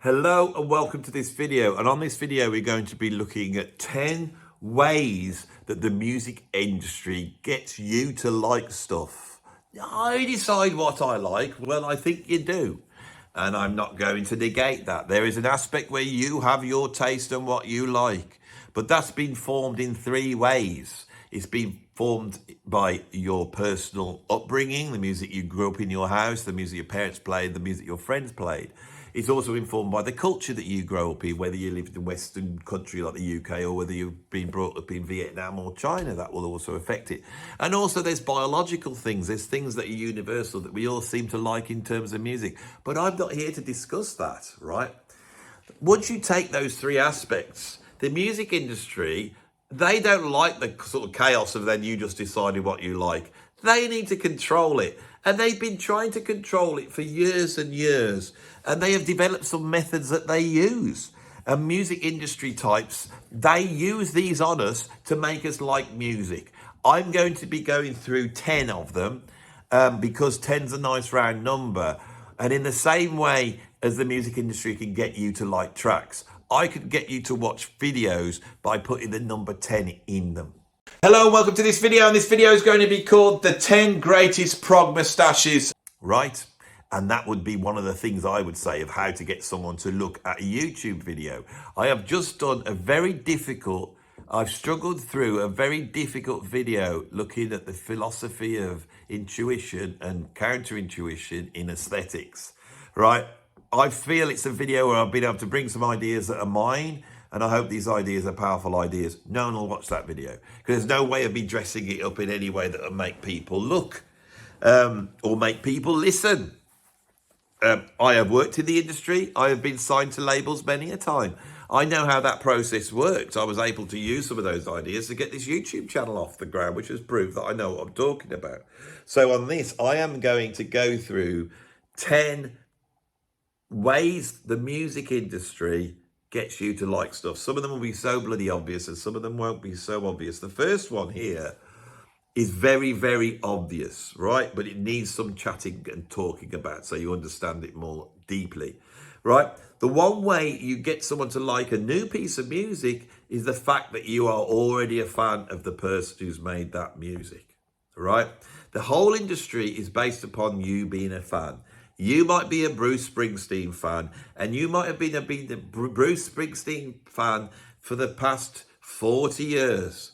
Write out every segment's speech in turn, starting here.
Hello and welcome to this video, and on this video we're going to be looking at 10 ways that the music industry gets you to like stuff. I decide what I like. Well, I think you do, and I'm not going to negate that. There is an aspect where you have your taste and what you like, but that's been formed in 3 ways. It's been formed by your personal upbringing, the music you grew up in your house, the music your parents played, the music your friends played. It's also informed by the culture that you grow up in, whether you lived in a Western country like the UK or whether you've been brought up in Vietnam or China. That will also affect it. And also there's biological things. There's things that are universal that we all seem to like in terms of music. But I'm not here to discuss that, right? Once you take those 3 aspects, the music industry, they don't like the sort of chaos of then you just deciding what you like. They need to control it. And they've been trying to control it for years and years. And they have developed some methods that they use. And music industry types, they use these on us to make us like music. I'm going to be going through 10 of them because 10's a nice round number. And in the same way as the music industry can get you to like tracks, I could get you to watch videos by putting the number 10 in them. Hello and welcome to this video, and this video is going to be called the 10 greatest prog mustaches, right? And that would be one of the things I would say of how to get someone to look at a YouTube video. I have just done I've struggled through a very difficult video looking at the philosophy of intuition and counterintuition in aesthetics, right? I feel it's a video where I've been able to bring some ideas that are mine, and I hope these ideas are powerful ideas. No one will watch that video because there's no way of me dressing it up in any way that will make people look or make people listen. I have worked in the industry. I have been signed to labels many a time. I know how that process works. I was able to use some of those ideas to get this YouTube channel off the ground, which has proved that I know what I'm talking about. So on this, I am going to go through 10 ways the music industry gets you to like stuff. Some of them will be so bloody obvious and some of them won't be so obvious. The first one here is very, very obvious, right? But it needs some chatting and talking about so you understand it more deeply, right? The one way you get someone to like a new piece of music is the fact that you are already a fan of the person who's made that music, right? The whole industry is based upon you being a fan. You might be a Bruce Springsteen fan, and you might have been a Bruce Springsteen fan for the past 40 years.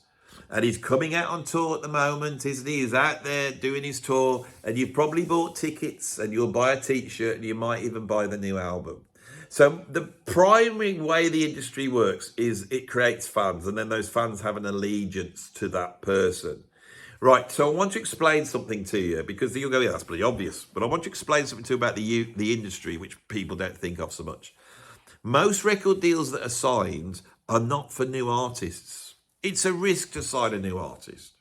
And he's coming out on tour at the moment, isn't he? He's out there doing his tour, and you've probably bought tickets, and you'll buy a t-shirt, and you might even buy the new album. So the primary way the industry works is it creates fans, and then those fans have an allegiance to that person. Right, so I want to explain something to you because you'll go, yeah, that's pretty obvious. But I want to explain something to you about the industry, which people don't think of so much. Most record deals that are signed are not for new artists. It's a risk to sign a new artist.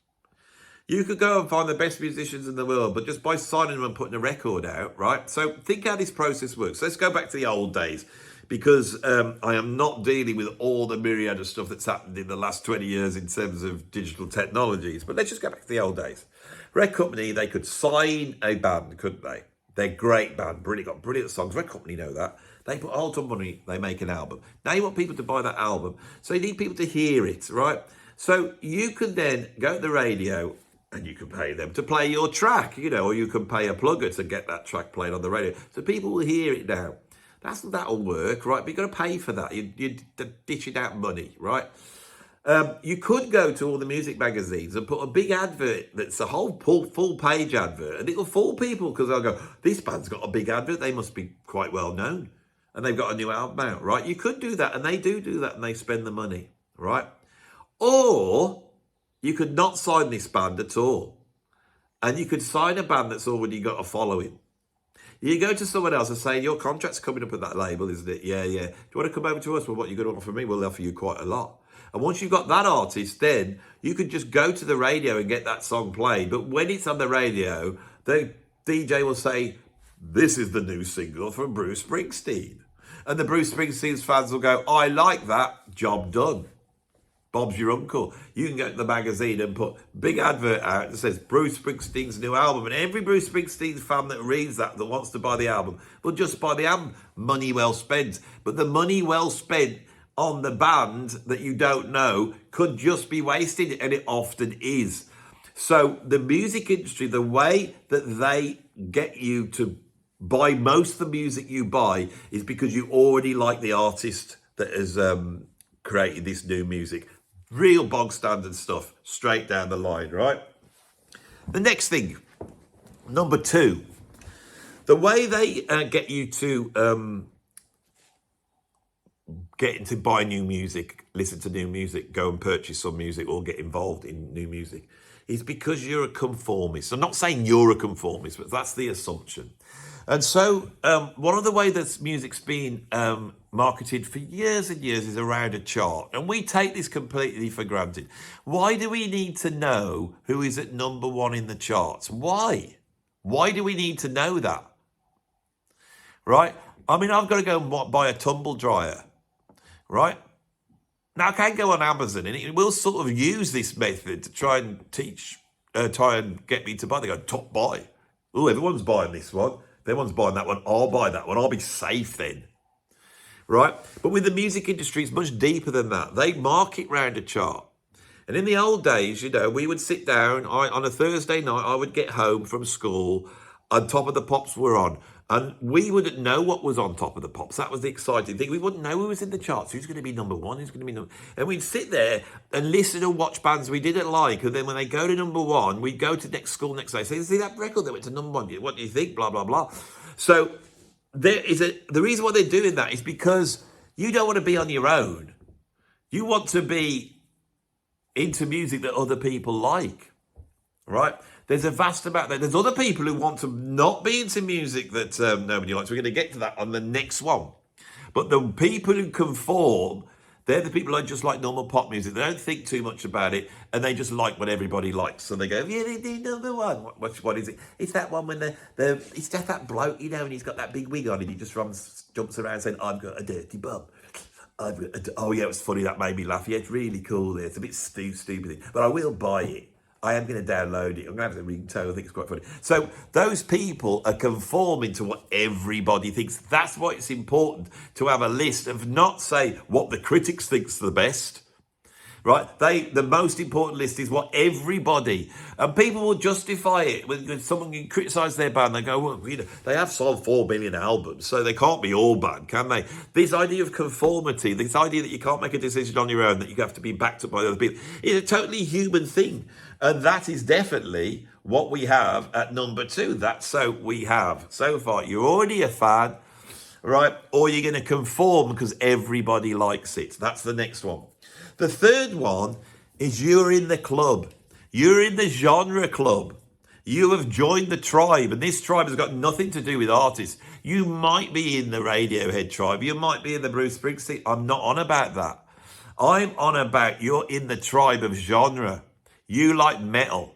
You could go and find the best musicians in the world, but just by signing them and putting a record out, right? So think how this process works. Let's go back to the old days because I am not dealing with all the myriad of stuff that's happened in the last 20 years in terms of digital technologies. But let's just go back to the old days. Record company, they could sign a band, couldn't they? They're a great band, got brilliant songs. Record company know that. They put a whole ton of money, they make an album. Now you want people to buy that album. So you need people to hear it, right? So you could then go to the radio and you can pay them to play your track, or you can pay a plugger to get that track played on the radio. So people will hear it now. That'll work, right? But you've got to pay for that. You're dishing out money, right? You could go to all the music magazines and put a big advert that's a whole full page advert, and it'll fool people because they'll go, this band's got a big advert, they must be quite well known, and they've got a new album out, right? You could do that, and they do that, and they spend the money, right? Or you could not sign this band at all, and you could sign a band that's already got a following. You go to someone else and say, your contract's coming up with that label, isn't it? Yeah. Do you want to come over to us? Well, what you're going to offer me? We'll offer you quite a lot. And once you've got that artist, then you could just go to the radio and get that song played. But when it's on the radio, the DJ will say, this is the new single from Bruce Springsteen. And the Bruce Springsteen's fans will go, I like that, job done. Bob's your uncle. You can go to the magazine and put big advert out that says Bruce Springsteen's new album, and every Bruce Springsteen fan that reads that wants to buy the album will just buy the album. Money well spent. But the money well spent on the band that you don't know could just be wasted, and it often is. So the music industry, the way that they get you to buy most of the music you buy is because you already like the artist that has created this new music. Real bog standard stuff, straight down the line, right? The next thing, number 2, the way they get you to get into buy new music, listen to new music, go and purchase some music or get involved in new music is because you're a conformist. I'm not saying you're a conformist, but that's the assumption. And so one of the ways that music's been marketed for years and years is around a chart. And we take this completely for granted. Why do we need to know who is at number 1 in the charts? Why? Why do we need to know that? Right? I mean, I've got to go and buy a tumble dryer. Right? Now, I can go on Amazon and it will sort of use this method to try and try and get me to buy. They go, top buy. Oh, everyone's buying this one. If everyone's buying that one, I'll buy that one. I'll be safe then. Right? But with the music industry, it's much deeper than that. They market round a chart. And in the old days, you know, we would sit down on a Thursday night. I would get home from school and Top of the Pops were on. And we wouldn't know what was on Top of the Pops. That was the exciting thing. We wouldn't know who was in the charts. Who's going to be number 1? Who's going to be number... And we'd sit there and listen and watch bands we didn't like. And then when they go to number 1, we'd go to next school next day. Say, see that record that went to number 1? What do you think? Blah, blah, blah. So the reason why they're doing that is because you don't want to be on your own. You want to be into music that other people like, right? There's a vast amount there. There's other people who want to not be into music that nobody likes. We're going to get to that on the next one. But the people who conform, they're the people who just like normal pop music. They don't think too much about it, and they just like what everybody likes. So they go, yeah, they do number 1. What is it? It's that one when it's just that bloke, you know, and he's got that big wig on and he just jumps around saying, I've got a dirty bum. Oh yeah, it was funny, that made me laugh. Yeah, it's really cool. It's a bit stupid, but I will buy it. I am going to download it. I'm going to have to ringtone. I think it's quite funny. So those people are conforming to what everybody thinks. That's why it's important to have a list of not say what the critics think's the best, right? The most important list is what everybody, and people will justify it when someone can criticise their band. They go, well, you know, they have sold 4 million albums, so they can't be all bad, can they? This idea of conformity, this idea that you can't make a decision on your own, that you have to be backed up by other people, is a totally human thing. And that is definitely what we have at number 2. That's so we have. So far, you're already a fan, right? Or you're going to conform because everybody likes it. That's the next one. The third one is you're in the club. You're in the genre club. You have joined the tribe. And this tribe has got nothing to do with artists. You might be in the Radiohead tribe. You might be in the Bruce Springsteen. I'm not on about that. I'm on about you're in the tribe of genre. You like metal.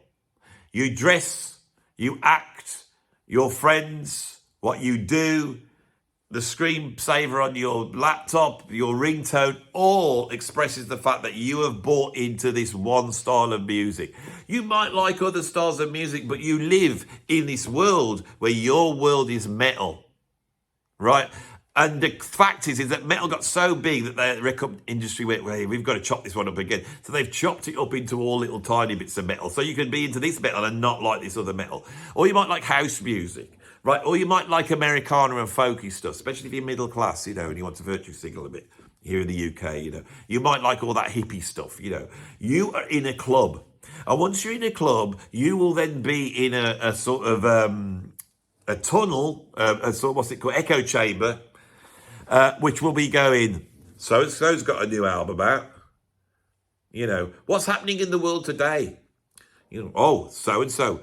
You dress, you act, your friends, what you do, the screensaver on your laptop, your ringtone, all expresses the fact that you have bought into this one style of music. You might like other styles of music, but you live in this world where your world is metal, right? And the fact is that metal got so big that the record industry went, well, we've got to chop this one up again. So they've chopped it up into all little tiny bits of metal. So you can be into this metal and not like this other metal. Or you might like house music, right? Or you might like Americana and folky stuff, especially if you're middle class, you know, and you want to virtue signal a bit here in the UK, you know. You might like all that hippie stuff, you know. You are in a club. And once you're in a club, you will then be in a sort of a tunnel, a sort of, what's it called, echo chamber, which will be going, so-and-so's got a new album out. You know, what's happening in the world today? You know, oh, so-and-so,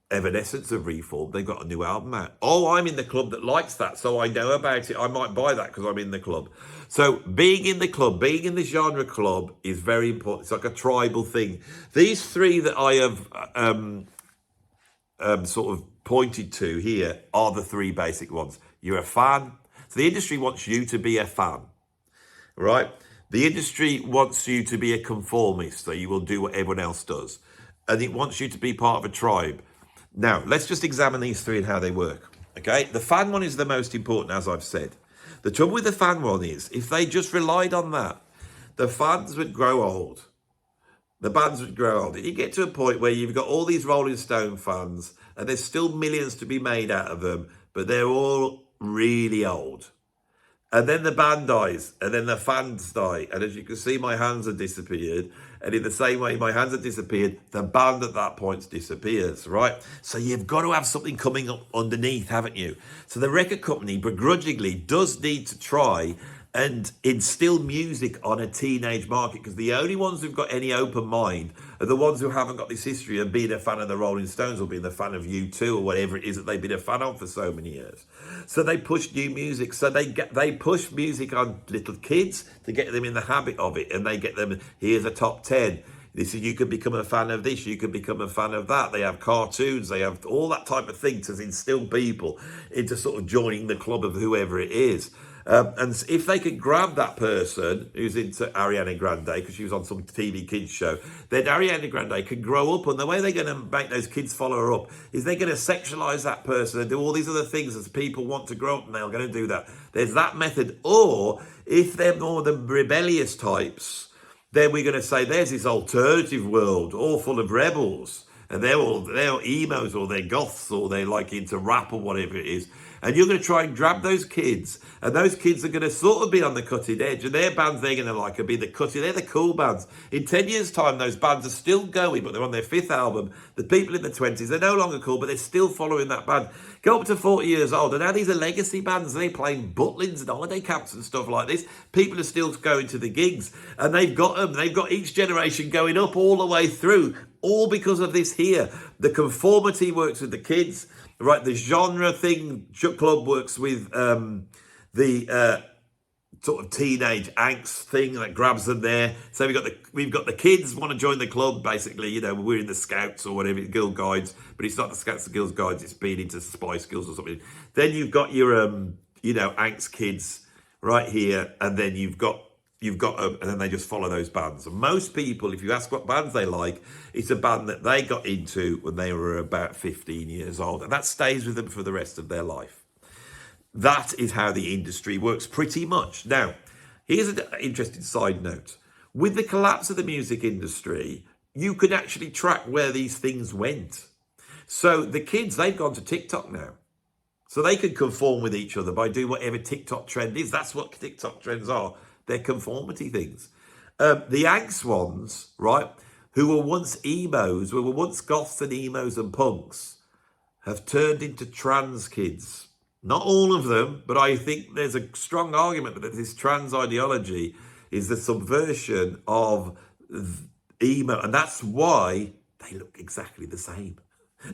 Evanescence have reformed. They've got a new album out. Oh, I'm in the club that likes that, so I know about it. I might buy that because I'm in the club. So being in the club, being in the genre club is very important. It's like a tribal thing. These 3 that I have sort of pointed to here are the 3 basic ones. You're a fan. So the industry wants you to be a fan, right? The industry wants you to be a conformist, so you will do what everyone else does. And it wants you to be part of a tribe. Now, let's just examine these three and how they work. Okay, the fan one is the most important, as I've said. The trouble with the fan one is, if they just relied on that, the fans would grow old. The bands would grow old. You get to a point where you've got all these Rolling Stone fans, and there's still millions to be made out of them, but they're all really old. And then the band dies, and then the fans die. And as you can see, my hands have disappeared. And in the same way my hands have disappeared, the band at that point disappears, right? So you've got to have something coming up underneath, haven't you? So the record company begrudgingly does need to try and instill music on a teenage market, because the only ones who've got any open mind are the ones who haven't got this history of being a fan of the Rolling Stones or being a fan of U2 or whatever it is that they've been a fan of for so many years. So they push new music. So they push music on little kids to get them in the habit of it, and they get them, here's a top 10. This is, you can become a fan of this, you can become a fan of that. They have cartoons, they have all that type of thing to instill people into sort of joining the club of whoever it is. And if they could grab that person who's into Ariana Grande, because she was on some TV kids show, then Ariana Grande can grow up, and the way they're going to make those kids follow her up is they're going to sexualize that person and do all these other things as people want to grow up, and they're going to do that. There's that method. Or if they're more the rebellious types, then we're going to say there's this alternative world all full of rebels, and they're emos, or they're goths, or they're like into rap or whatever it is. And you're going to try and grab those kids, and those kids are going to sort of be on the cutting edge, and their bands they're going to like will be the cutting. They're the cool bands. In 10 years' time, those bands are still going, but they're on their 5th album. The people in the 20s, they're no longer cool, but they're still following that band. Go up to 40 years old, and now these are legacy bands. They're playing Butlins and holiday camps and stuff like this. People are still going to the gigs, and they've got them. They've got each generation going up all the way through, all because of this here. The conformity works with the kids. Right, the genre thing, club works with the sort of teenage angst thing that grabs them there. So we've got the kids want to join the club, basically. You know, we're in the Scouts or whatever, Girl Guides, but it's not the Scouts and Girls Guides. It's been into Spice Girls or something. Then you've got your angst kids right here, and then you've got and then they just follow those bands. And most people, if you ask what bands they like, it's a band that they got into when they were about 15 years old, and that stays with them for the rest of their life. That is how the industry works pretty much. Now, here's an interesting side note. With the collapse of the music industry, you can actually track where these things went. So the kids, they've gone to TikTok now. So they can conform with each other by doing whatever TikTok trend is. That's what TikTok trends are. They're conformity things. The angst ones, right, who were once emos, who were once goths and emos and punks, have turned into trans kids. Not all of them, but I think there's a strong argument that this trans ideology is the subversion of emo, and that's why they look exactly the same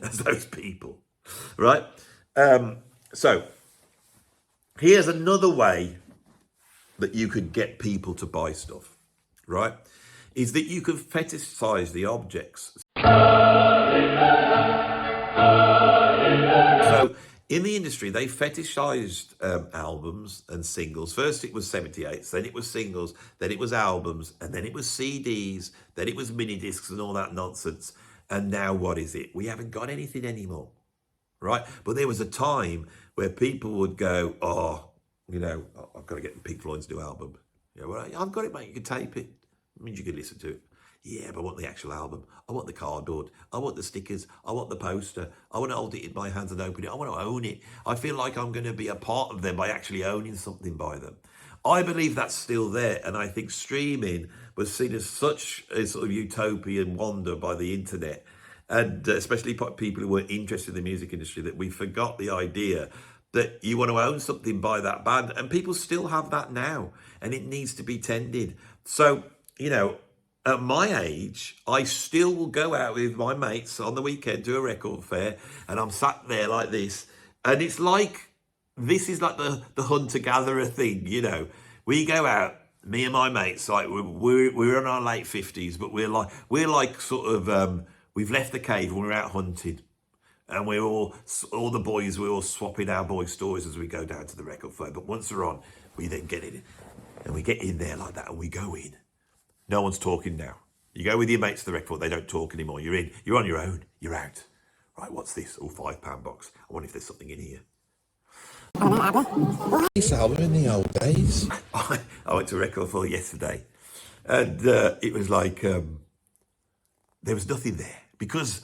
as those people, right? So here's another way that you could get people to buy stuff, right? Is that you could fetishize the objects. So in the industry, they fetishized albums and singles. First it was 78s, then it was singles, then it was albums, and then it was CDs, then it was mini discs and all that nonsense. And now what is it? We haven't got anything anymore, right? But there was a time where people would go, oh, you know, I've got to get Pink Floyd's new album. Yeah, well, I've got it, mate. You can tape it. It means you can listen to it. Yeah, but I want the actual album. I want the cardboard. I want the stickers. I want the poster. I want to hold it in my hands and open it. I want to own it. I feel like I'm going to be a part of them by actually owning something by them. I believe that's still there, and I think streaming was seen as such a sort of utopian wonder by the internet, and especially people who weren't interested in the music industry, that we forgot the idea that you want to own something by that band, and people still have that now, and it needs to be tended. So, you know, at my age, I still will go out with my mates on the weekend to a record fair, and I'm sat there like this, and it's like, this is like the hunter-gatherer thing, you know. We go out, me and my mates, like we're in our late 50s, but we're like sort of, we've left the cave and we're out hunting. And we're all the boys, we're all swapping our boy stories as we go down to the record fair. But once we're on, we then get in. And we get in there like that and we go in. No one's talking now. You go with your mates to the record, they don't talk anymore. You're in, you're on your own, you're out. Right, what's this? Oh, £5 box. I wonder if there's something in here. This album in the old days. I went to a record store yesterday and it was like, there was nothing there because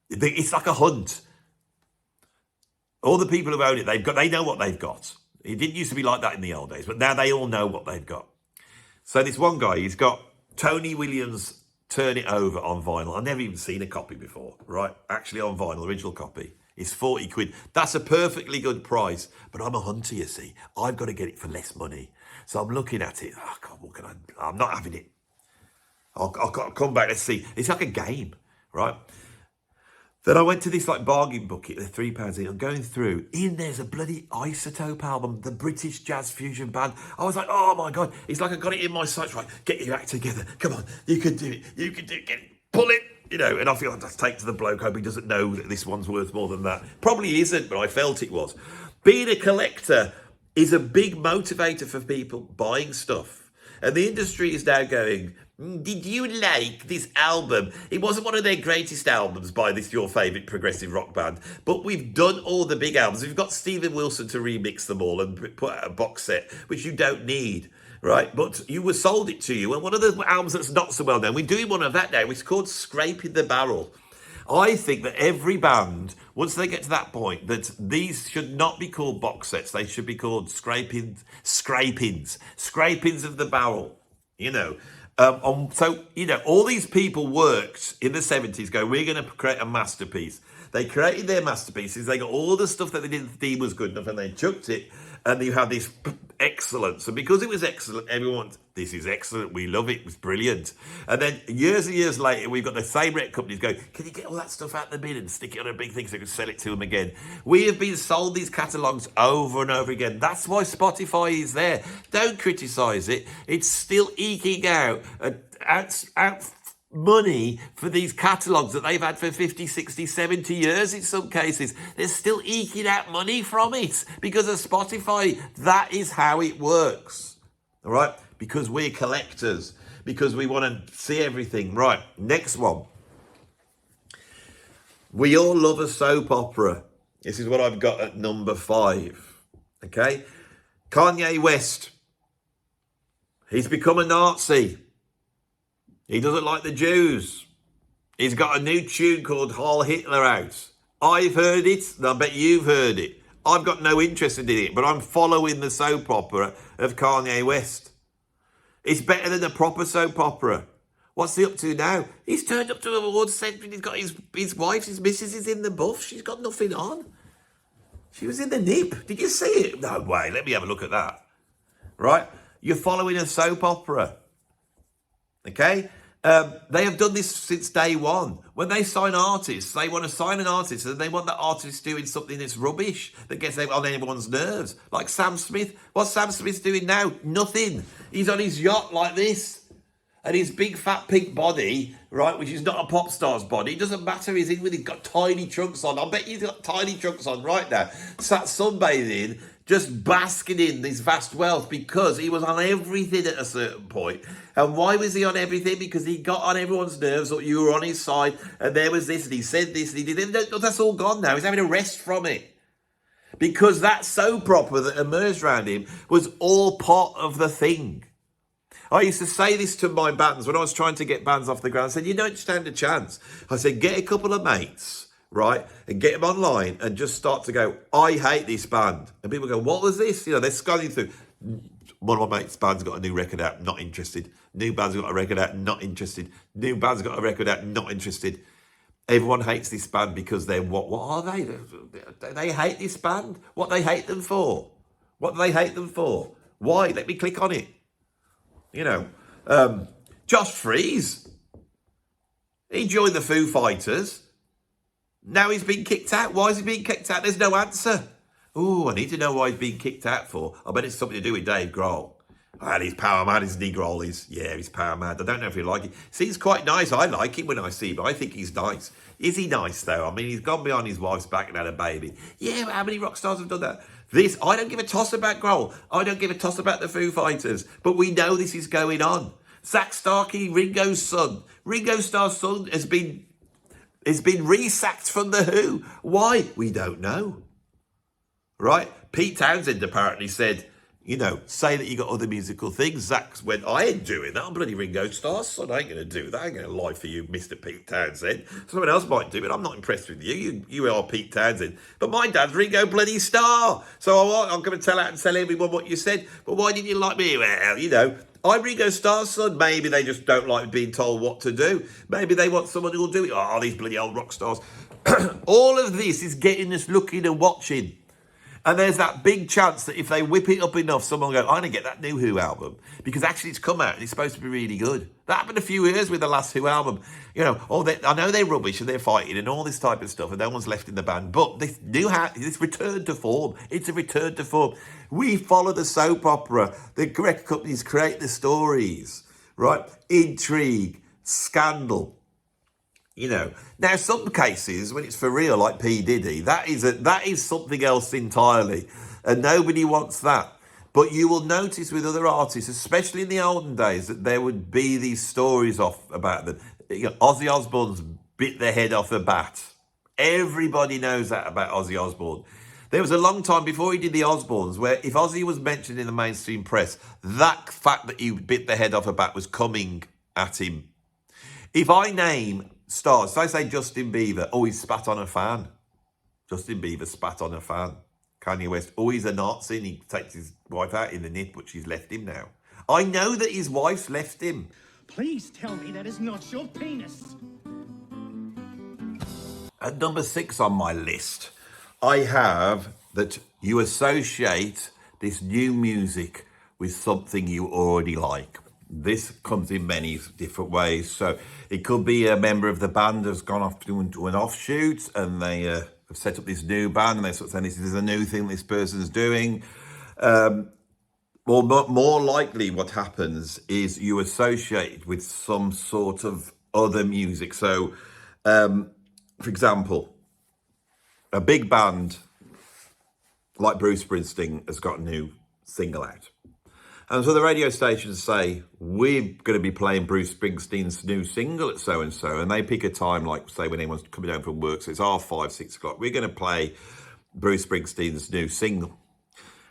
it's like a hunt. All the people who own it, they know what they've got. It didn't used to be like that in the old days, but now they all know what they've got. So this one guy, he's got Tony Williams' Turn It Over on vinyl. I've never even seen a copy before, right? Actually on vinyl, original copy. It's 40 quid. That's a perfectly good price, but I'm a hunter, you see. I've got to get it for less money. So I'm looking at it. Oh, God, what can I'm not having it. I'll come back, let's see. It's like a game, right? Then I went to this like bargain bucket, they're £3 in. I'm going through, there's a bloody Isotope album, the British jazz fusion band. I was like, oh my God, it's like I got it in my sights, right? Get your act together. Come on, you can do it. You can do it. Get it. Pull it. You know, and I feel like I just take to the bloke, hope he doesn't know that this one's worth more than that. Probably isn't, but I felt it was. Being a collector is a big motivator for people buying stuff. And the industry is now going, did you like this album? It wasn't one of their greatest albums by this your favourite progressive rock band, but we've done all the big albums. We've got Stephen Wilson to remix them all and put out a box set, which you don't need, right? But you were sold it to you. And one of the albums that's not so well known, we're doing one of that now, it's called Scraping the Barrel. I think that every band, once they get to that point, that these should not be called box sets. They should be called scrapings of the barrel, you know. So, you know, all these people worked in the 70s going, we're going to create a masterpiece. They created their masterpieces. They got all the stuff that they didn't deem was good enough and they chucked it. And you have this excellence. And because it was excellent, everyone, this is excellent. We love it. It was brilliant. And then years and years later, we've got the same record companies going, can you get all that stuff out the bin and stick it on a big thing so we can sell it to them again? We have been sold these catalogues over and over again. That's why Spotify is there. Don't criticise it. It's still eking out money for these catalogues that they've had for 50, 60, 70 years in some cases. They're still eking out money from it because of Spotify. That is how it works. All right? Because we're collectors. Because we want to see everything. Right, next one. We all love a soap opera. This is what I've got at number 5. Okay? Kanye West. He's become a Nazi. He doesn't like the Jews. He's got a new tune called Heil Hitler out. I've heard it, and I bet you've heard it. I've got no interest in it, but I'm following the soap opera of Kanye West. It's better than a proper soap opera. What's he up to now? He's turned up to an awards centre. He's got his wife, his missus is in the buff. She's got nothing on. She was in the nip. Did you see it? No way. Let me have a look at that. Right? You're following a soap opera. Okay? They have done this since day one. When they sign artists, they want to sign an artist and they want that artist doing something that's rubbish, that gets on everyone's nerves. Like Sam Smith. What's Sam Smith doing now? Nothing. He's on his yacht like this. And his big fat pink body, right, which is not a pop star's body, it doesn't matter. He's got tiny trunks on. I bet he's got tiny trunks on right now. Sat sunbathing, just basking in this vast wealth because he was on everything at a certain point. And why was he on everything? Because he got on everyone's nerves, or you were on his side, and there was this, and he said this, and he did it. That's all gone now. He's having a rest from it. Because that soap opera that emerged around him was all part of the thing. I used to say this to my bands when I was trying to get bands off the ground. I said, you don't stand a chance. I said, get a couple of mates, right, and get them online and just start to go, I hate this band. And people go, what was this? You know, they're sculling through. One of my mates' bands got a new record out, not interested. New band's got a record out, not interested. New band's got a record out, not interested. Everyone hates this band because they're, what are they? They hate this band. What they hate them for? What do they hate them for? Why? Let me click on it. You know, Josh Freese, he joined the Foo Fighters. Now he's been kicked out. Why is he being kicked out? There's no answer. Oh, I need to know why he's being kicked out for. I bet it's something to do with Dave Grohl. Well, he's power mad, isn't he, Grohl? He's power mad. I don't know if you like it. Seems quite nice. I like him when I see him. I think he's nice. Is he nice, though? I mean, he's gone behind his wife's back and had a baby. Yeah, but how many rock stars have done that? I don't give a toss about Grohl. I don't give a toss about the Foo Fighters. But we know this is going on. Zach Starkey, Ringo's son. Ringo Starr's son has been re-sacked from The Who. Why? We don't know. Right? Pete Townsend apparently said, say that you got other musical things. Zach went, I ain't doing that. I'm bloody Ringo Starr's son. I ain't going to do that. I ain't going to lie for you, Mr. Pete Townsend. Someone else might do it. I'm not impressed with you. You are Pete Townsend. But my dad's Ringo bloody Starr. So I'm going to tell everyone what you said. But why didn't you like me? Well, I'm Ringo Starr's son. Maybe they just don't like being told what to do. Maybe they want someone who will do it. Oh, these bloody old rock stars. All of this is getting us looking and watching. And there's that big chance that if they whip it up enough, someone will go, I'm going to get that new Who album. Because actually it's come out and it's supposed to be really good. That happened a few years with the last Who album. I know they're rubbish and they're fighting and all this type of stuff and no one's left in the band. But this return to form. It's a return to form. We follow the soap opera. The record companies create the stories, right? Intrigue, scandal. Now some cases when it's for real, like P. Diddy, that is something else entirely, and nobody wants that. But you will notice with other artists, especially in the olden days, that there would be these stories about them. Ozzy Osbourne's bit their head off a bat. Everybody knows that about Ozzy Osbourne. There was a long time before he did the Osbournes where if Ozzy was mentioned in the mainstream press, that fact that he bit the head off a bat was coming at him. If I name stars, so I say Justin Bieber, he spat on a fan. Justin Bieber spat on a fan. Kanye West, he's a Nazi and he takes his wife out in the nip, but she's left him now. I know that his wife's left him. Please tell me that is not your penis. At number 6 on my list, I have that you associate this new music with something you already like. This comes in many different ways. So it could be a member of the band has gone off to an offshoot and they have set up this new band and they're sort of saying this is a new thing this person's doing. Or more likely what happens is you associate it with some sort of other music. So, for example, a big band like Bruce Springsteen has got a new single out. And so the radio stations say, we're going to be playing Bruce Springsteen's new single at so-and-so. And they pick a time, like, say, when anyone's coming home from work. So it's 5:30, 6 o'clock. We're going to play Bruce Springsteen's new single.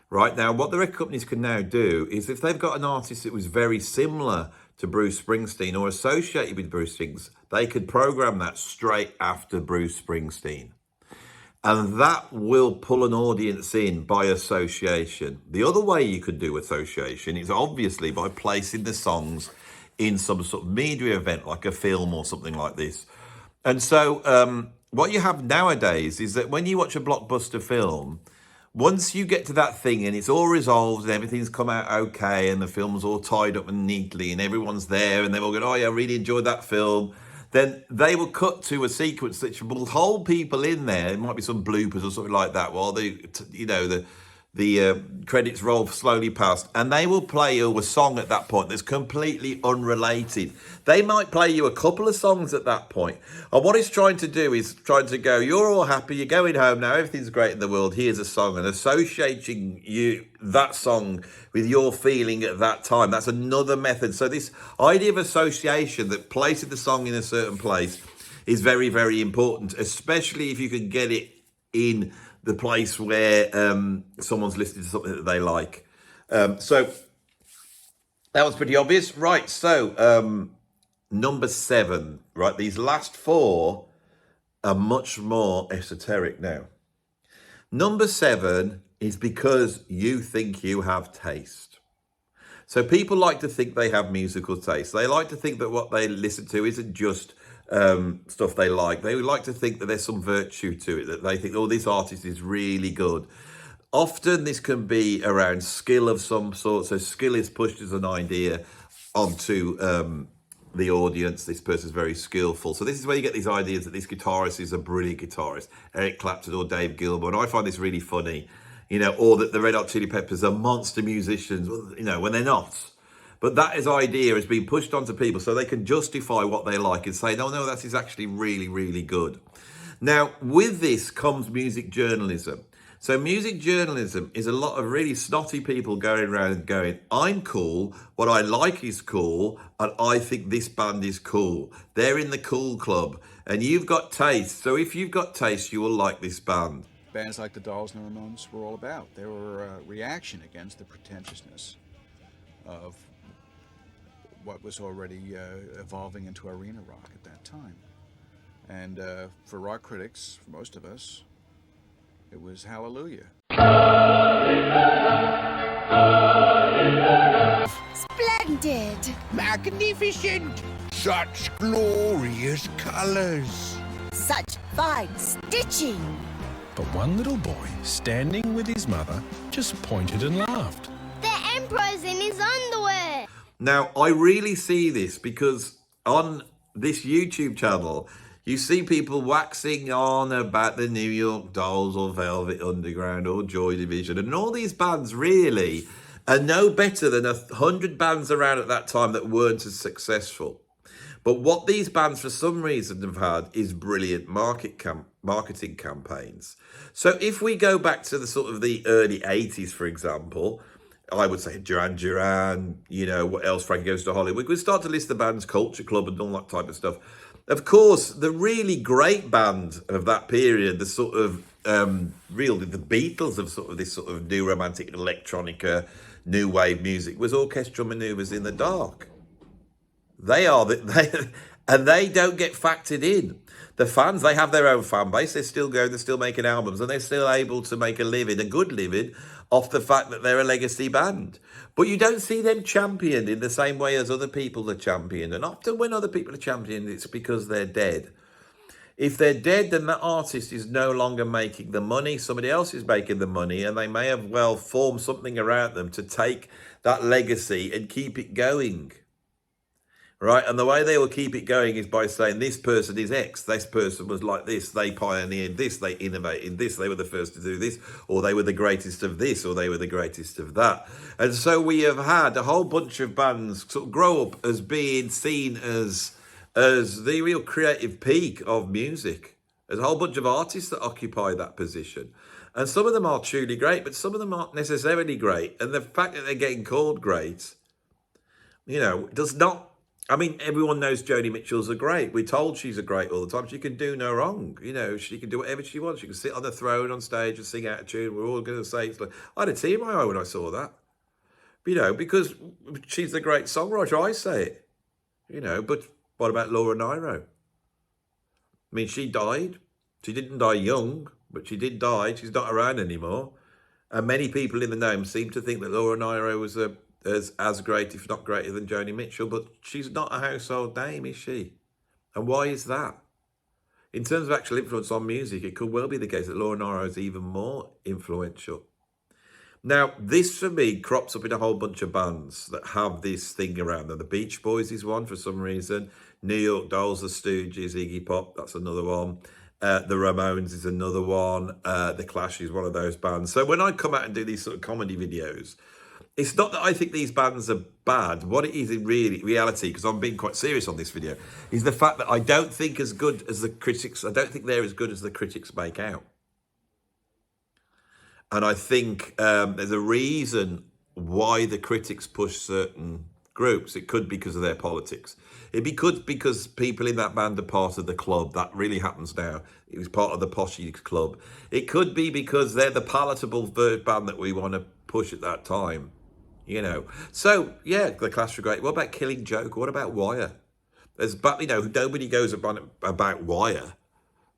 Right now, what the record companies can now do is if they've got an artist that was very similar to Bruce Springsteen or associated with Bruce Springsteen, they could program that straight after Bruce Springsteen. And that will pull an audience in by association. The other way you could do association is obviously by placing the songs in some sort of media event, like a film or something like this. And so what you have nowadays is that when you watch a blockbuster film, once you get to that thing and it's all resolved and everything's come out okay and the film's all tied up and neatly and everyone's there and they're all going, oh yeah, I really enjoyed that film, then they will cut to a sequence that will hold people in there. It might be some bloopers or something like that while the credits roll slowly past, and they will play you a song at that point that's completely unrelated. They might play you a couple of songs at that point. And what it's trying to do is trying to go, you're all happy, you're going home now, everything's great in the world, here's a song, and associating that song with your feeling at that time. That's another method. So this idea of association, that placing the song in a certain place, is very, very important, especially if you can get it in the place where someone's listening to something that they like. So that was pretty obvious. Right, so number 7, right? These last 4 are much more esoteric now. Number 7 is because you think you have taste. So people like to think they have musical taste. They like to think that what they listen to isn't just stuff they like. They would like to think that there's some virtue to it, that they think, oh, this artist is really good. Often this can be around skill of some sort. So skill is pushed as an idea onto the audience. This person's very skillful. So this is where you get these ideas that this guitarist is a brilliant guitarist, Eric Clapton or Dave Gilmour. And I find this really funny. you know, or that the Red Hot Chili Peppers are monster musicians, you know, when they're not. But that is idea has been pushed onto people so they can justify what they like and say, no, that is actually really, really good. Now, with this comes music journalism. So music journalism is a lot of really snotty people going around and going, I'm cool, what I like is cool, and I think this band is cool. They're in the cool club, and you've got taste. So if you've got taste, you will like this band. Bands like the Dolls and the Ramones were all about. They were a reaction against the pretentiousness of what was already evolving into arena rock at that time. And for rock critics, for most of us, it was hallelujah. Splendid! Magnificent! Such glorious colours! Such fine stitching! But one little boy, standing with his mother, just pointed and laughed. The Emperor's in his underwear! Now, I really see this because on this YouTube channel, you see people waxing on about the New York Dolls or Velvet Underground or Joy Division, and all these bands really are no better than 100 bands around at that time that weren't as successful. But what these bands for some reason have had is brilliant marketing campaigns. So if we go back to the sort of the early 80s, for example, I would say Duran Duran, you know, what else, Frankie Goes to Hollywood. We start to list the bands, Culture Club and all that type of stuff. Of course, the really great band of that period, the sort of really the Beatles of sort of this sort of new romantic electronica, new wave music, was Orchestral Manoeuvres in the Dark. They don't get factored in. The fans, they have their own fan base. They're still going, they're still making albums, and they're still able to make a living, a good living, off the fact that they're a legacy band. But you don't see them championed in the same way as other people are championed. And often when other people are championed, it's because they're dead. If they're dead, then that artist is no longer making the money. Somebody else is making the money, and they may have well formed something around them to take that legacy and keep it going. Right, and the way they will keep it going is by saying this person is X, this person was like this, they pioneered this, they innovated this, they were the first to do this, or they were the greatest of this, or they were the greatest of that. And so we have had a whole bunch of bands sort of grow up as being seen as the real creative peak of music. There's a whole bunch of artists that occupy that position. And some of them are truly great, but some of them aren't necessarily great. And the fact that they're getting called great, you know, does not... I mean, everyone knows Joni Mitchell's a great. We're told she's a great all the time. She can do no wrong. You know, she can do whatever she wants. She can sit on the throne on stage and sing out a tune. We're all going to say, it's like, I had a tear in my eye when I saw that. You know, because she's a great songwriter, I say it. You know, but what about Laura Nyro? I mean, she died. She didn't die young, but she did die. She's not around anymore. And many people in the know seem to think that Laura Nyro was as great, if not greater than Joni Mitchell, but she's not a household name, is she? And why is that? In terms of actual influence on music, it could well be the case that Laura Nyro is even more influential. Now, this for me crops up in a whole bunch of bands that have this thing around them. The Beach Boys is one for some reason. New York Dolls, The Stooges, Iggy Pop, that's another one. The Ramones is another one. The Clash is one of those bands. So when I come out and do these sort of comedy videos, it's not that I think these bands are bad. What it is in reality, because I'm being quite serious on this video, is the fact that I don't think as good as the critics, I don't think they're as good as the critics make out. And I think there's a reason why the critics push certain groups. It could be because of their politics. It could because people in that band are part of the club. That really happens now. It was part of the poshy club. It could be because they're the palatable third band that we want to push at that time. You know, so yeah, the Clash were great. What about Killing Joke? What about Wire? But you know, nobody goes about Wire,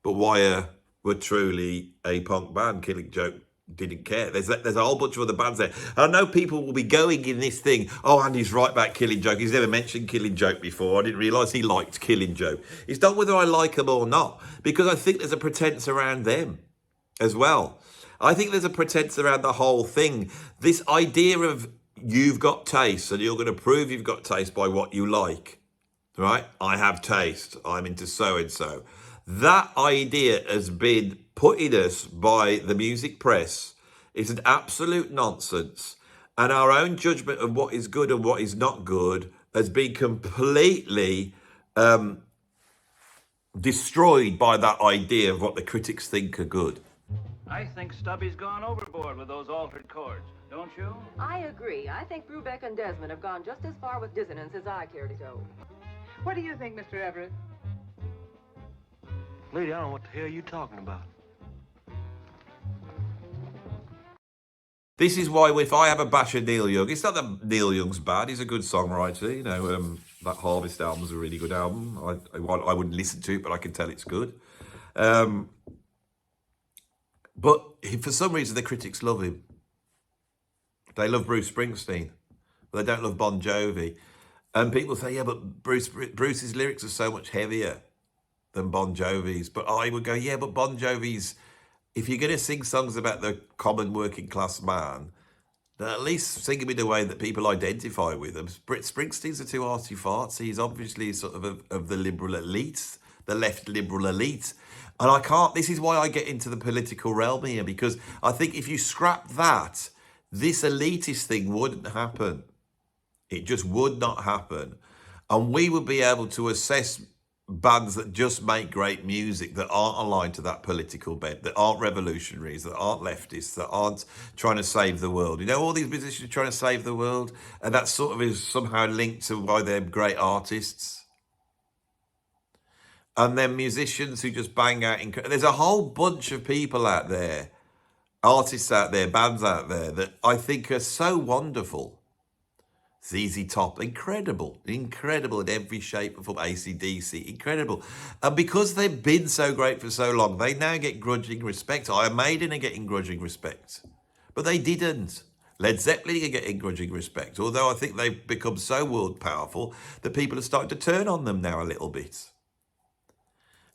but Wire were truly a punk band. Killing Joke didn't care. There's a whole bunch of other bands there. And I know people will be going in this thing, oh, Andy's right about Killing Joke. He's never mentioned Killing Joke before. I didn't realise he liked Killing Joke. It's not whether I like them or not, because I think there's a pretense around them as well. I think there's a pretense around the whole thing. This idea of you've got taste, and you're going to prove you've got taste by what you like, right? I have taste. I'm into so-and-so. That idea has been put in us by the music press It's an absolute nonsense. And our own judgment of what is good and what is not good has been completely destroyed by that idea of what the critics think are good. I think Stubby's gone overboard with those altered chords, don't you? I agree. I think Brubeck and Desmond have gone just as far with dissonance as I care to go. What do you think, Mr. Everett? Lady, I don't know what the hell you're talking about. This is why if I have a bash of Neil Young, it's not that Neil Young's bad, he's a good songwriter, you know, that Harvest album's a really good album. I wouldn't listen to it, but I can tell it's good. But for some reason, the critics love him. They love Bruce Springsteen, but they don't love Bon Jovi. And people say, yeah, but Bruce's lyrics are so much heavier than Bon Jovi's. But I would go, yeah, but Bon Jovi's, if you're going to sing songs about the common working class man, then at least sing them in a way that people identify with them. Springsteen's a too arty farts. He's obviously sort of the liberal elite, the left liberal elite. And I can't, this is why I get into the political realm here, because I think if you scrap that, this elitist thing wouldn't happen. It just would not happen. And we would be able to assess bands that just make great music, that aren't aligned to that political bent, that aren't revolutionaries, that aren't leftists, that aren't trying to save the world. You know, all these musicians are trying to save the world, and that sort of is somehow linked to why they're great artists. And then musicians who just bang out. There's a whole bunch of people out there, artists out there, bands out there that I think are so wonderful. ZZ Top, incredible in every shape and form. AC/DC, incredible. And because they've been so great for so long, they now get grudging respect. Iron Maiden are getting grudging respect, but they didn't. Led Zeppelin are getting grudging respect, although I think they've become so world powerful that people are starting to turn on them now a little bit.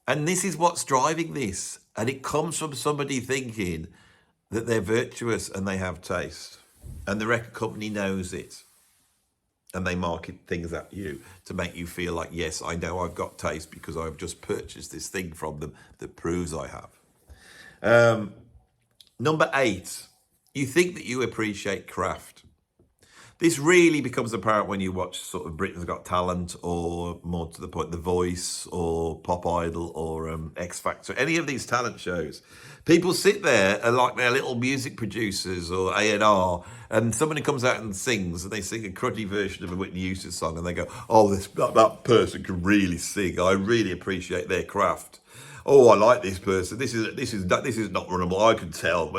And this is what's driving this. And it comes from somebody thinking that they're virtuous and they have taste. And the record company knows it. And they market things at you to make you feel like, yes, I know I've got taste because I've just purchased this thing from them that proves I have. Number 8, you think that you appreciate craft. This really becomes apparent when you watch sort of Britain's Got Talent, or more to the point, The Voice, or Pop Idol, or X Factor, any of these talent shows. People sit there and like they're little music producers or A&R, and somebody comes out and sings, and they sing a cruddy version of a Whitney Houston song, and they go, oh, that person can really sing. I really appreciate their craft. Oh, I like this person. This is not runnable. I can tell.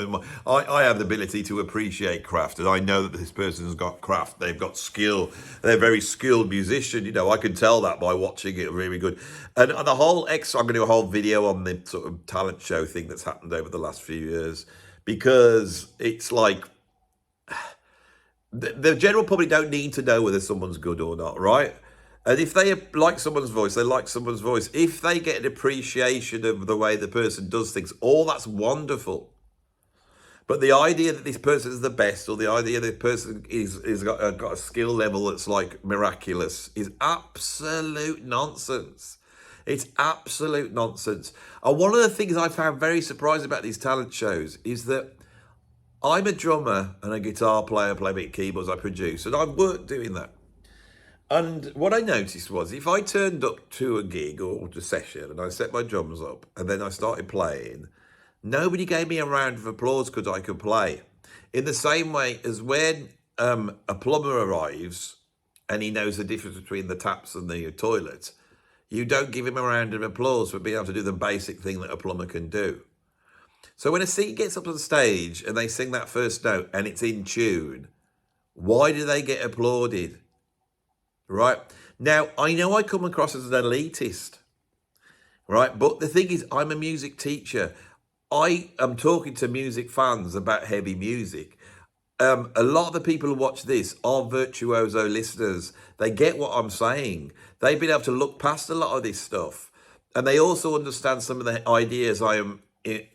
I have the ability to appreciate craft, and I know that this person has got craft. They've got skill. They're a very skilled musician. You know, I can tell that by watching it. Really good. And the whole I'm going to do a whole video on the sort of talent show thing that's happened over the last few years, because it's like the general public don't need to know whether someone's good or not, right? And if they like someone's voice, they like someone's voice. If they get an appreciation of the way the person does things, all that's wonderful. But the idea that this person is the best, or the idea that this person is got a skill level that's like miraculous, is absolute nonsense. It's absolute nonsense. And one of the things I found very surprising about these talent shows is that I'm a drummer and a guitar player, play a bit of keyboards, I produce, and I've worked doing that. And what I noticed was, if I turned up to a gig or to a session and I set my drums up and then I started playing, nobody gave me a round of applause because I could play. In the same way as when a plumber arrives and he knows the difference between the taps and the toilet, you don't give him a round of applause for being able to do the basic thing that a plumber can do. So when a singer gets up on stage and they sing that first note and it's in tune, why do they get applauded? Right? Now, I know I come across as an elitist, right? But the thing is, I'm a music teacher. I am talking to music fans about heavy music. A lot of the people who watch this are virtuoso listeners. They get what I'm saying. They've been able to look past a lot of this stuff. And they also understand some of the ideas I am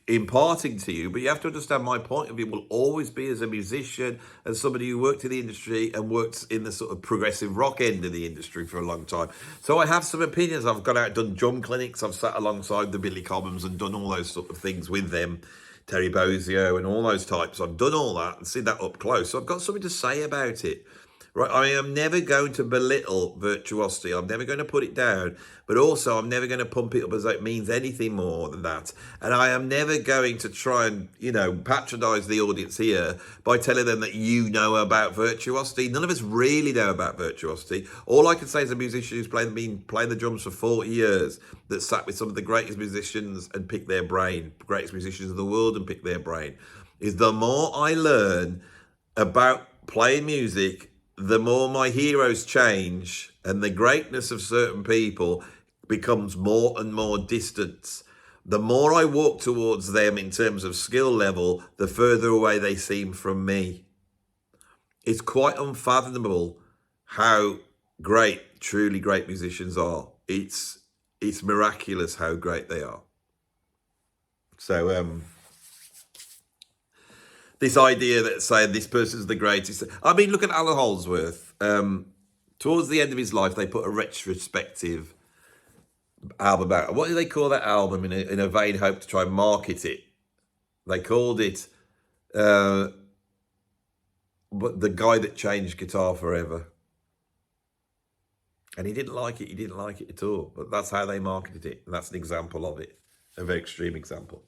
imparting to you. But you have to understand, my point of view will always be as a musician and somebody who worked in the industry and worked in the sort of progressive rock end of the industry for a long time. So I have some opinions. I've gone out and done drum clinics. I've sat alongside the Billy Cobhams and done all those sort of things with them Terry Bozzio and all those types. I've done all that and seen that up close. So I've got something to say about it. Right, I am never going to belittle virtuosity. I'm never going to put it down, but also I'm never going to pump it up as though it means anything more than that. And I am never going to try and, patronise the audience here by telling them that you know about virtuosity. None of us really know about virtuosity. All I can say as a musician who's been playing the drums for 40 years, that sat with some of the greatest musicians and picked their brain, greatest musicians of the world and picked their brain, is the more I learn about playing music, the more my heroes change and the greatness of certain people becomes more and more distant. The more I walk towards them in terms of skill level, the further away they seem from me. It's quite unfathomable how great, truly great musicians are. It's miraculous how great they are. So, this idea that saying this person's the greatest. I mean, look at Alan Holdsworth. Towards the end of his life, they put a retrospective album out. What do they call that album in a vain hope to try and market it? They called it but The Guy That Changed Guitar Forever. And he didn't like it. He didn't like it at all. But that's how they marketed it. And that's an example of it. A very extreme example.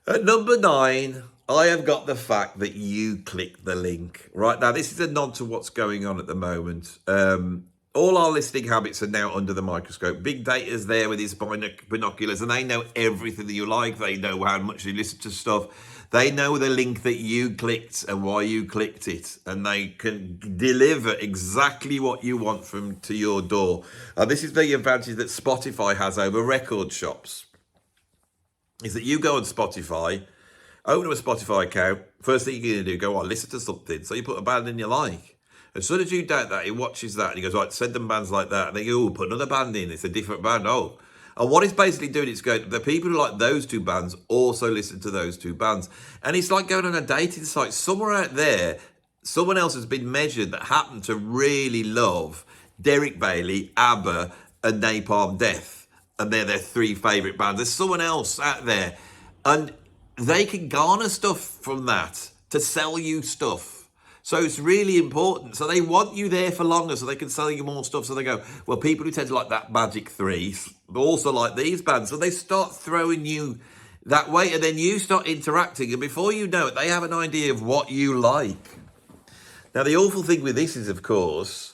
At number 9, I have got the fact that you click the link. Right now, this is a nod to what's going on at the moment. All our listening habits are now under the microscope. Big Data's there with his binoculars, and they know everything that you like. They know how much you listen to stuff. They know the link that you clicked and why you clicked it, and they can deliver exactly what you want to your door. This is the advantage that Spotify has over record shops. Is that you go on Spotify, open up a Spotify account, first thing you're going to do, go on, listen to something. So you put a band in you like. As soon as you doubt that, he watches that and he goes, right, send them bands like that. And they go, oh, put another band in. It's a different band. Oh. And what it's basically doing, it's going, the people who like those two bands also listen to those two bands. And it's like going on a dating site. Somewhere out there, someone else has been measured that happened to really love Derek Bailey, ABBA, and Napalm Death. And they're their 3 favourite bands. There's someone else out there. And they can garner stuff from that to sell you stuff. So it's really important. So they want you there for longer so they can sell you more stuff. So they go, well, people who tend to like that Magic 3 also like these bands. So they start throwing you that way. And then you start interacting. And before you know it, they have an idea of what you like. Now, the awful thing with this is, of course,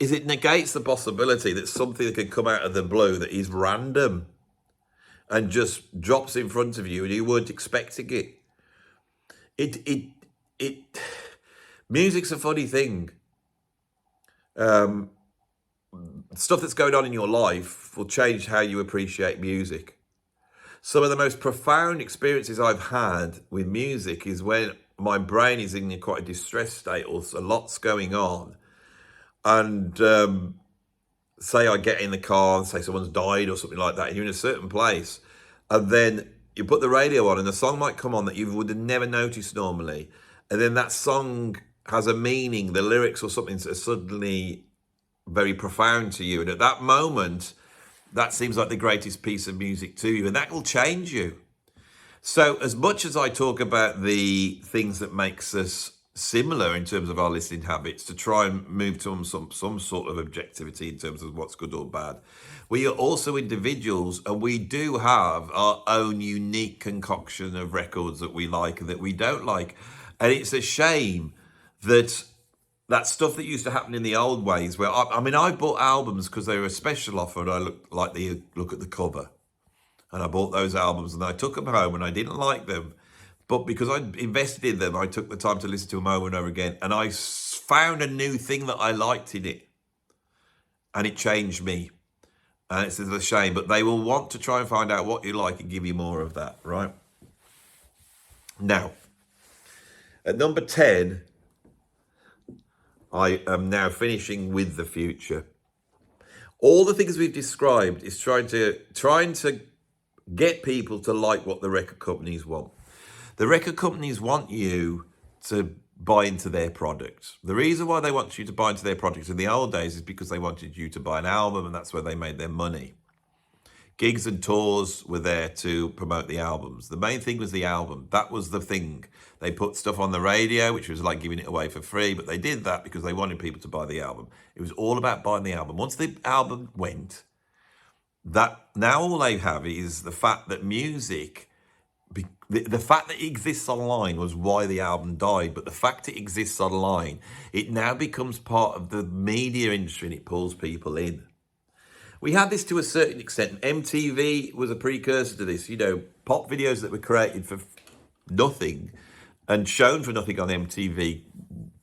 is it negates the possibility that something that can come out of the blue that is random and just drops in front of you and you weren't expecting it. Music's a funny thing. Stuff that's going on in your life will change how you appreciate music. Some of the most profound experiences I've had with music is when my brain is in quite a distressed state or a lot's going on. And say I get in the car and say someone's died or something like that, and you're in a certain place, and then you put the radio on and the song might come on that you would have never noticed normally, and then that song has a meaning, the lyrics or something are suddenly very profound to you, and at that moment, that seems like the greatest piece of music to you, and that will change you. So as much as I talk about the things that makes us similar in terms of our listening habits to try and move to some sort of objectivity in terms of what's good or bad, we are also individuals, and we do have our own unique concoction of records that we like and that we don't like. And it's a shame that stuff that used to happen in the old ways, where I bought albums because they were a special offer and I look at the cover, and I bought those albums and I took them home and I didn't like them. But because I invested in them, I took the time to listen to them over and over again. And I found a new thing that I liked in it. And it changed me. And it's a shame. But they will want to try and find out what you like and give you more of that, right? Now, at number 10, I am now finishing with the future. All the things we've described is trying to get people to like what the record companies want. The record companies want you to buy into their product. The reason why they want you to buy into their product in the old days is because they wanted you to buy an album, and that's where they made their money. Gigs and tours were there to promote the albums. The main thing was the album. That was the thing. They put stuff on the radio, which was like giving it away for free, but they did that because they wanted people to buy the album. It was all about buying the album. Once the album went, that now all they have is the fact that music, the fact that it exists online was why the album died, but the fact it exists online, it now becomes part of the media industry and it pulls people in. We had this to a certain extent. MTV was a precursor to this. You know, pop videos that were created for nothing and shown for nothing on MTV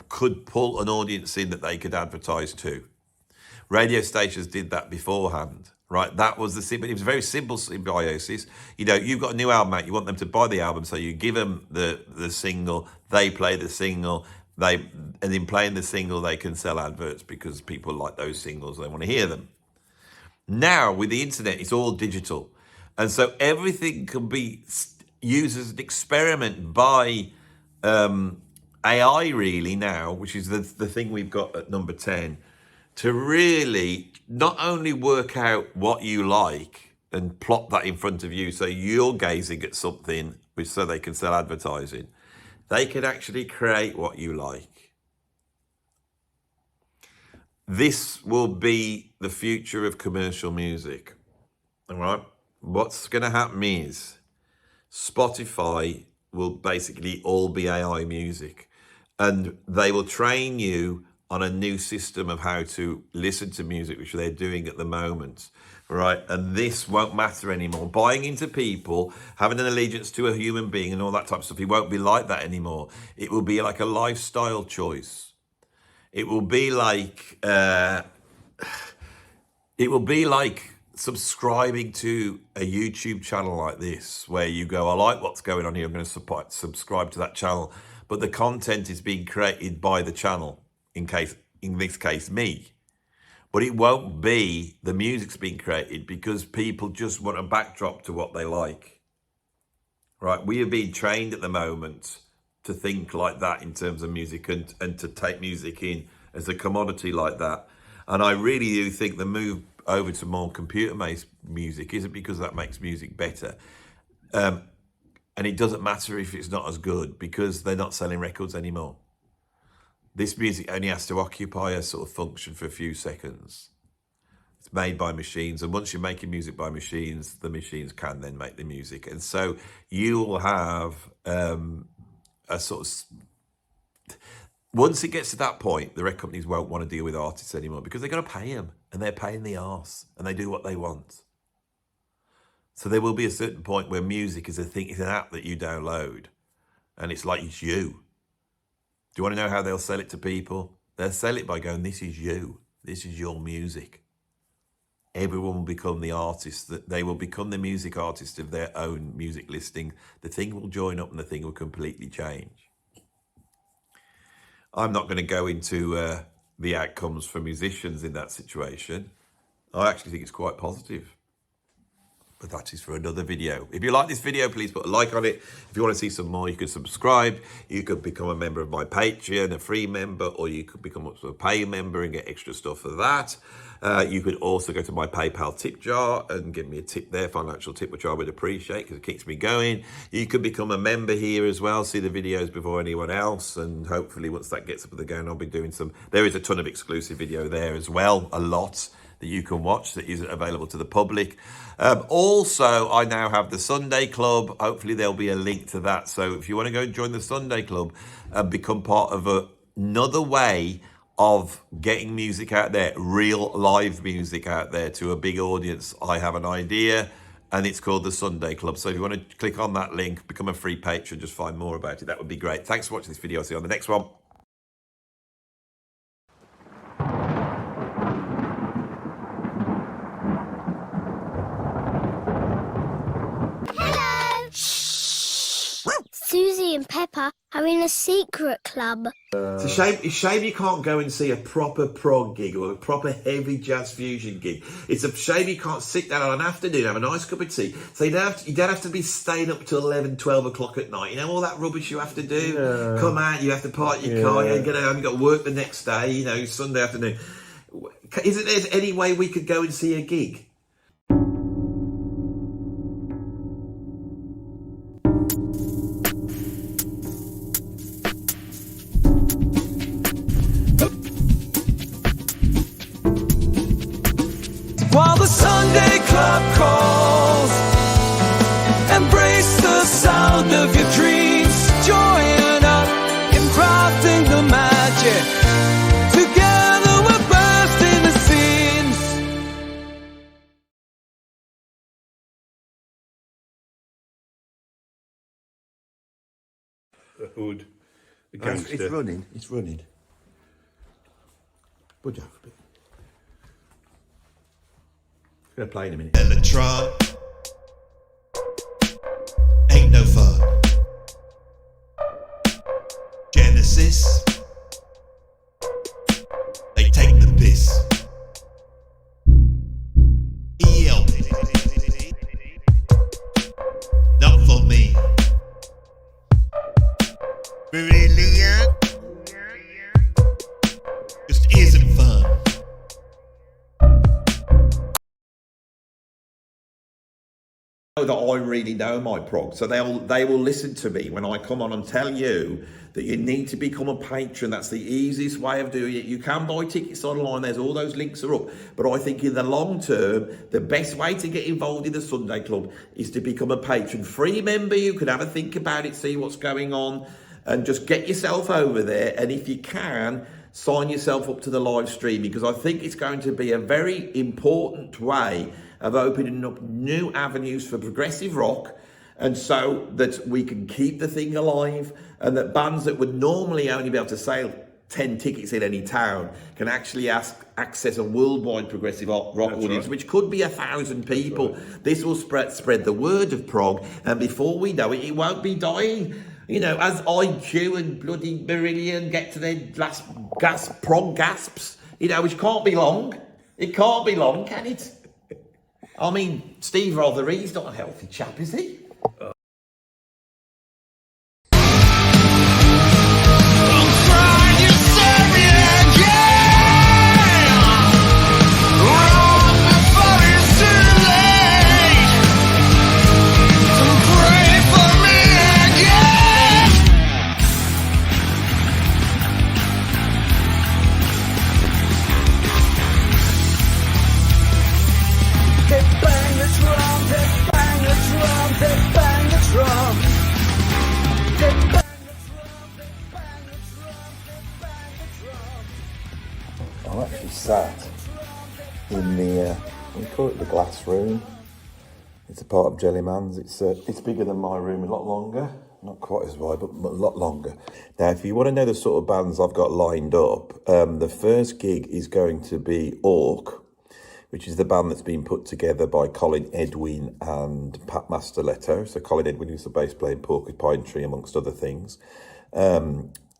could pull an audience in that they could advertise to. Radio stations did that beforehand, right? That was it was a very simple symbiosis. You know, you've got a new album out, you want them to buy the album, so you give them the single, they play the single, and in playing the single, they can sell adverts because people like those singles, they want to hear them. Now, with the internet, it's all digital. And so everything can be used as an experiment by AI really now, which is the thing we've got at number 10, to really not only work out what you like and plot that in front of you so you're gazing at something which so they can sell advertising, they can actually create what you like. This will be the future of commercial music. All right? What's going to happen is Spotify will basically all be AI music, and they will train you on a new system of how to listen to music, which they're doing at the moment, right? And this won't matter anymore. Buying into people, having an allegiance to a human being and all that type of stuff, it won't be like that anymore. It will be like a lifestyle choice. It will be like subscribing to a YouTube channel like this, where you go, I like what's going on here, I'm going to subscribe to that channel, but the content is being created by the channel, in this case me, but it won't be the music's being created because people just want a backdrop to what they like, right? We are being trained at the moment to think like that in terms of music and to take music in as a commodity like that. And I really do think the move over to more computer-based music isn't because that makes music better. And it doesn't matter if it's not as good because they're not selling records anymore. This music only has to occupy a sort of function for a few seconds. It's made by machines, and once you're making music by machines, the machines can then make the music. And so you will have a sort of... Once it gets to that point, the record companies won't want to deal with artists anymore because they're going to pay them, and they're paying the arse, and they do what they want. So there will be a certain point where music is a thing, it's an app that you download, and it's like it's you. Do you want to know how they'll sell it to people? They'll sell it by going, this is you. This is your music. Everyone will become the artist. That they will become the music artist of their own music listing. The thing will join up and the thing will completely change. I'm not going to go into the outcomes for musicians in that situation. I actually think it's quite positive. But that is for another video. If you like this video, please put a like on it. If you want to see some more, you can subscribe. You could become a member of my Patreon, a free member, or you could become a paying member and get extra stuff for that. You could also go to my PayPal tip jar and give me a tip there, financial tip, which I would appreciate because it keeps me going. You could become a member here as well, see the videos before anyone else, and hopefully once that gets up again, I'll be doing some... There is a ton of exclusive video there as well, a lot that you can watch that isn't available to the public. Also, I now have the Sunday Club. Hopefully there'll be a link to that. So if you want to go join the Sunday Club and become part of another way of getting music out there, real live music out there to a big audience, I have an idea and it's called the Sunday Club. So if you want to click on that link, become a free patron, just find more about it. That would be great. Thanks for watching this video. I'll see you on the next one. Susie and Peppa are in a secret club. It's a shame you can't go and see a proper prog gig or a proper heavy jazz fusion gig. It's a shame you can't sit down on an afternoon, have a nice cup of tea. So you don't have to be staying up till 11, 12 o'clock at night. You know, all that rubbish you have to do. Yeah. Come out, you have to park your car, you get home, you got to work the next day, you know, Sunday afternoon. Isn't there any way we could go and see a gig? the Sunday club calls. Embrace the sound of your dreams. Join up in crafting the magic. Together we're bursting the seams. The hood. The gangster. It's running. It's running. Budge off a bit. It's going to play in a minute. Electron ain't no fun. Genesis, they take the piss. ELP, not for me. Brilliant, just isn't fun. That I really know my prog, so they will listen to me when I come on and tell you that you need to become a patron. That's the easiest way of doing it. You can buy tickets online, there's all those links are up, but I think in the long term the best way to get involved in the Sunday Club is to become a patron. Free member, you can have a think about it, see what's going on, and just get yourself over there, and if you can, sign yourself up to the live stream, because I think it's going to be a very important way of opening up new avenues for progressive rock, and so that we can keep the thing alive, and that bands that would normally only be able to sell 10 tickets in any town can actually access a worldwide progressive rock audience, which could be 1,000 people. This will spread the word of prog, and before we know it, it won't be dying. You know, as IQ and bloody Brion get to their last prog gasps, you know, which can't be long. It can't be long, can it? I mean, Steve Rothery, he's not a healthy chap, is he? I'm actually sat in the, we call it the glass room. It's a part of Jellyman's. It's bigger than my room, a lot longer. Not quite as wide, but a lot longer. Now, if you want to know the sort of bands I've got lined up, the first gig is going to be Orc, which is the band that's been put together by Colin Edwin and Pat Masterletto. So Colin Edwin, who's the bass player in Porcupine Tree, amongst other things.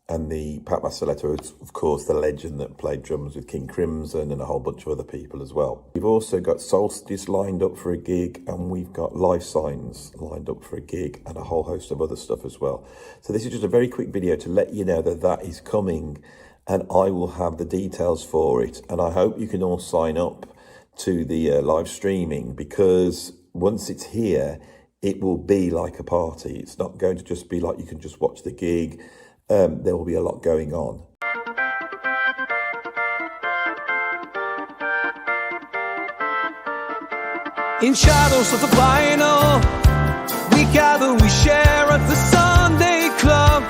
And the Pat Masterletto is, of course, the legend that played drums with King Crimson and a whole bunch of other people as well. We've also got Solstice lined up for a gig, and we've got Life Signs lined up for a gig, and a whole host of other stuff as well. So this is just a very quick video to let you know that that is coming, and I will have the details for it. And I hope you can all sign up to the live streaming, because once it's here, it will be like a party. It's not going to just be like you can just watch the gig. There will be a lot going on. In shadows of the vinyl, we gather, we share at the Sunday club.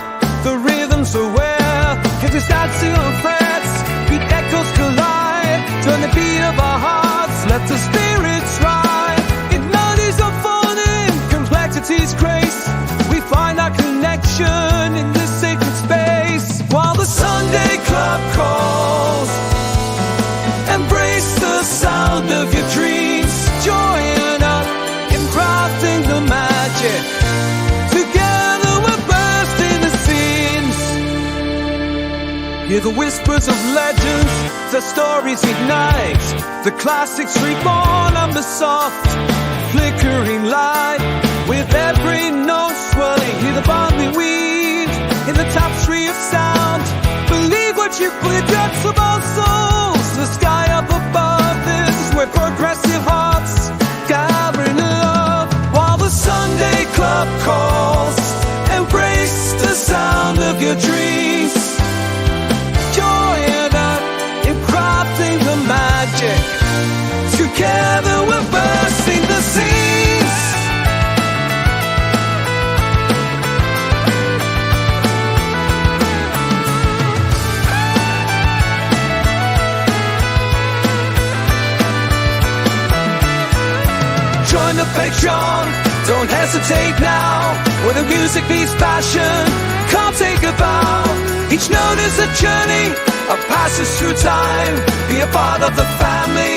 The rhythms are where catches dancing on frets, beat echoes collide, turn the beat of our hearts, let the spirits ride. In melodies unfolding, complexity's grace, we find our connection in this sacred space. While the Sunday club calls, embrace the sound of your dreams. Join up in crafting the magic. Together we're bursting the seams. Hear the whispers of legends, their stories ignite. The classics reborn under soft, flickering light. With every note swelling, hear the bond we weave in the tapestry of sound. Believe what you put in depths of our souls. The sky up above, this is where progressive hearts gather in love. While the Sunday club calls, embrace the sound of your dreams. Join up in crafting the magic. Together the Patreon. Don't hesitate now. When the music meets passion, come take a bow. Each note is a journey, a passage through time. Be a part of the family.